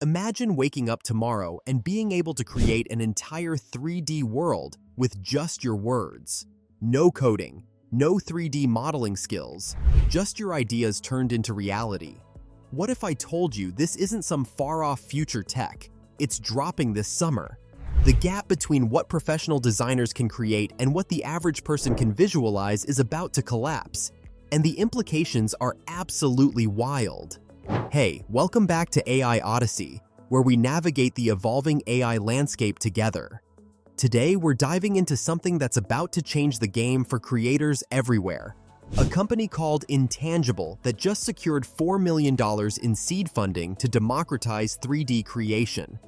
Imagine waking up tomorrow and being able to create an entire 3D world with just your words. No coding, no 3D modeling skills, just your ideas turned into reality. What if I told you this isn't some far-off future tech? It's dropping this summer. The gap between what professional designers can create and what the average person can visualize is about to collapse, and the implications are absolutely wild. Hey, welcome back to AI Odyssey, where we navigate the evolving AI landscape together. Today, we're diving into something that's about to change the game for creators everywhere. A company called Intangible that just secured $4 million in seed funding to democratize 3D creation.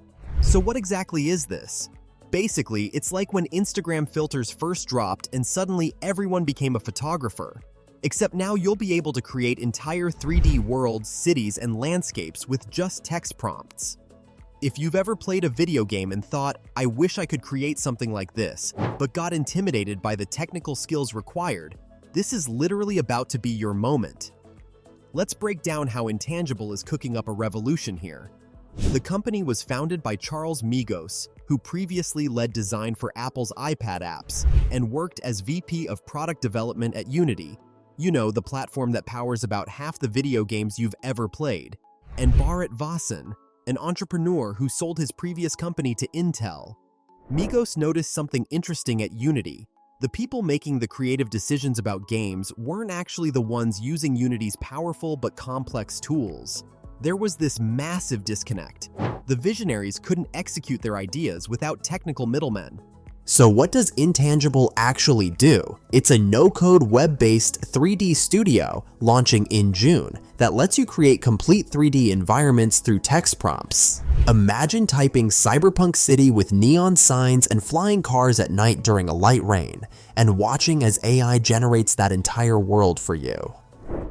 So what exactly is this? Basically, it's like when Instagram filters first dropped and suddenly everyone became a photographer. Except now you'll be able to create entire 3D worlds, cities, and landscapes with just text prompts. If you've ever played a video game and thought, I wish I could create something like this, but got intimidated by the technical skills required, this is literally about to be your moment. Let's break down how Intangible is cooking up a revolution here. The company was founded by Charles Migos, who previously led design for Apple's iPad apps and worked as VP of Product Development at Unity, the platform that powers about half the video games you've ever played, and Bharat Vasan, an entrepreneur who sold his previous company to Intel. Migos noticed something interesting at Unity. The people making the creative decisions about games weren't actually the ones using Unity's powerful but complex tools. There was this massive disconnect. The visionaries couldn't execute their ideas without technical middlemen. So what does Intangible actually do? It's a no-code web-based 3D studio launching in June that lets you create complete 3D environments through text prompts. Imagine typing cyberpunk city with neon signs and flying cars at night during a light rain, and watching as AI generates that entire world for you.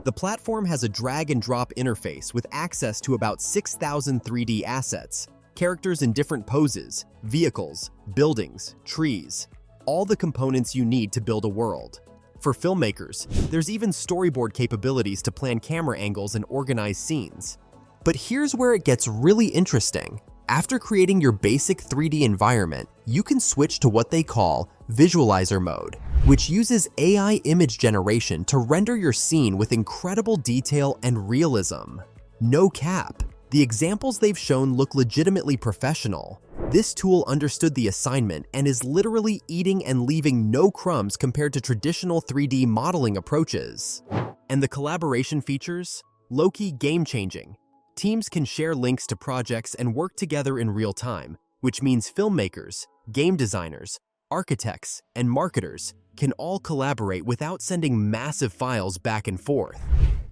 The platform has a drag-and-drop interface with access to about 6,000 3D assets, characters in different poses, vehicles, buildings, trees, all the components you need to build a world. For filmmakers, there's even storyboard capabilities to plan camera angles and organize scenes. But here's where it gets really interesting. After creating your basic 3D environment, you can switch to what they call visualizer mode, which uses AI image generation to render your scene with incredible detail and realism. No cap. The examples they've shown look legitimately professional. This tool understood the assignment and is literally eating and leaving no crumbs compared to traditional 3D modeling approaches. And the collaboration features? Low-key game-changing. Teams can share links to projects and work together in real time, which means filmmakers, game designers, architects, and marketers can all collaborate without sending massive files back and forth.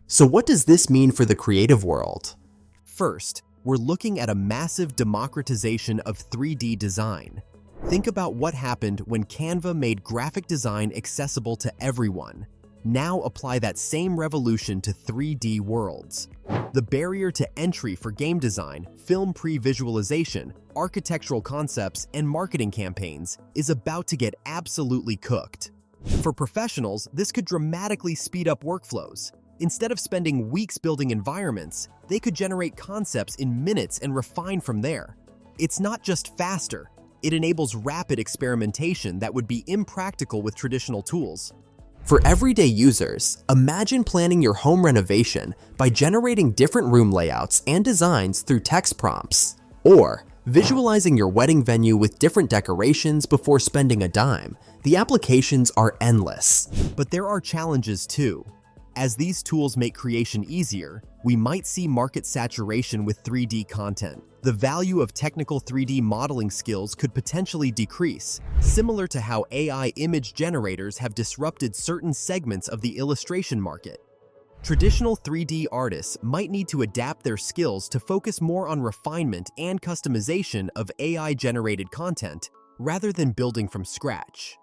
So what does this mean for the creative world? First, we're looking at a massive democratization of 3D design. Think about what happened when Canva made graphic design accessible to everyone. Now apply that same revolution to 3D worlds. The barrier to entry for game design, film pre-visualization, architectural concepts, and marketing campaigns is about to get absolutely cooked. For professionals, this could dramatically speed up workflows. Instead of spending weeks building environments, they could generate concepts in minutes and refine from there. It's not just faster, it enables rapid experimentation that would be impractical with traditional tools. For everyday users, imagine planning your home renovation by generating different room layouts and designs through text prompts, or visualizing your wedding venue with different decorations before spending a dime. The applications are endless. But there are challenges too. As these tools make creation easier, we might see market saturation with 3D content. The value of technical 3D modeling skills could potentially decrease, similar to how AI image generators have disrupted certain segments of the illustration market. Traditional 3D artists might need to adapt their skills to focus more on refinement and customization of AI-generated content rather than building from scratch.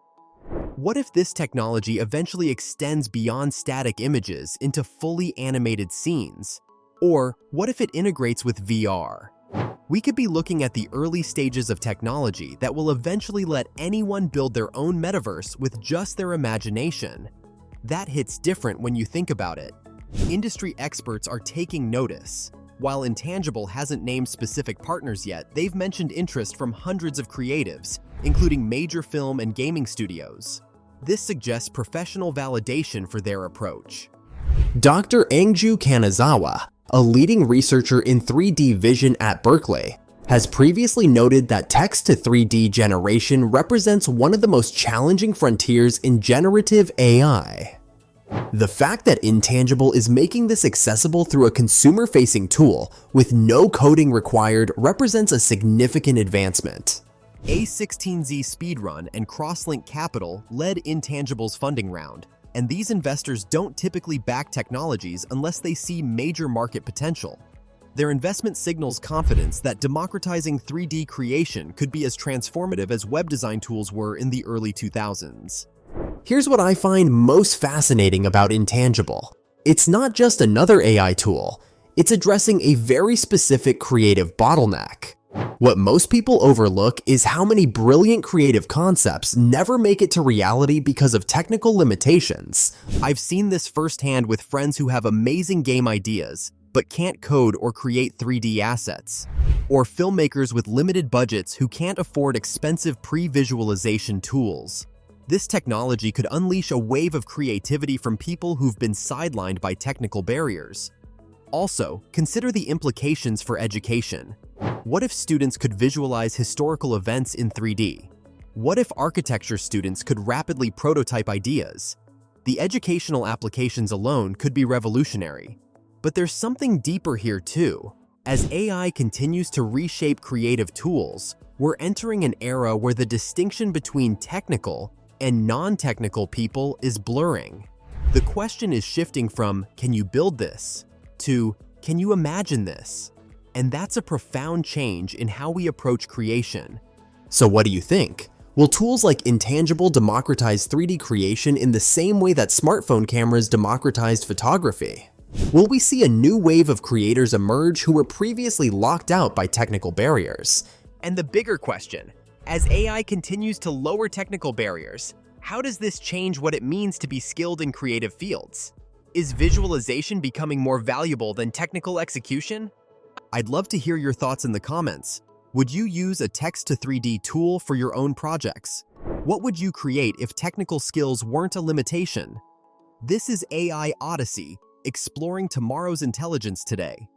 What if this technology eventually extends beyond static images into fully animated scenes? Or what if it integrates with VR? We could be looking at the early stages of technology that will eventually let anyone build their own metaverse with just their imagination. That hits different when you think about it. Industry experts are taking notice. While Intangible hasn't named specific partners yet, they've mentioned interest from hundreds of creatives, including major film and gaming studios. This suggests professional validation for their approach. Dr. Angju Kanazawa, a leading researcher in 3D vision at Berkeley, has previously noted that text-to-3D generation represents one of the most challenging frontiers in generative AI. The fact that Intangible is making this accessible through a consumer-facing tool with no coding required represents a significant advancement. A16Z Speedrun and Crosslink Capital led Intangible's funding round, and these investors don't typically back technologies unless they see major market potential. Their investment signals confidence that democratizing 3D creation could be as transformative as web design tools were in the early 2000s. Here's what I find most fascinating about Intangible. It's not just another AI tool, it's addressing a very specific creative bottleneck. What most people overlook is how many brilliant creative concepts never make it to reality because of technical limitations. I've seen this firsthand with friends who have amazing game ideas, but can't code or create 3D assets. Or filmmakers with limited budgets who can't afford expensive pre-visualization tools. This technology could unleash a wave of creativity from people who've been sidelined by technical barriers. Also, consider the implications for education. What if students could visualize historical events in 3D? What if architecture students could rapidly prototype ideas? The educational applications alone could be revolutionary. But there's something deeper here too. As AI continues to reshape creative tools, we're entering an era where the distinction between technical and non-technical people is blurring. The question is shifting from, can you build this? To, can you imagine this? And that's a profound change in how we approach creation. So what do you think? Will tools like Intangible democratize 3D creation in the same way that smartphone cameras democratized photography? Will we see a new wave of creators emerge who were previously locked out by technical barriers? And the bigger question, as AI continues to lower technical barriers, how does this change what it means to be skilled in creative fields? Is visualization becoming more valuable than technical execution? I'd love to hear your thoughts in the comments. Would you use a text-to-3D tool for your own projects? What would you create if technical skills weren't a limitation? This is AI Odyssey, exploring tomorrow's intelligence today.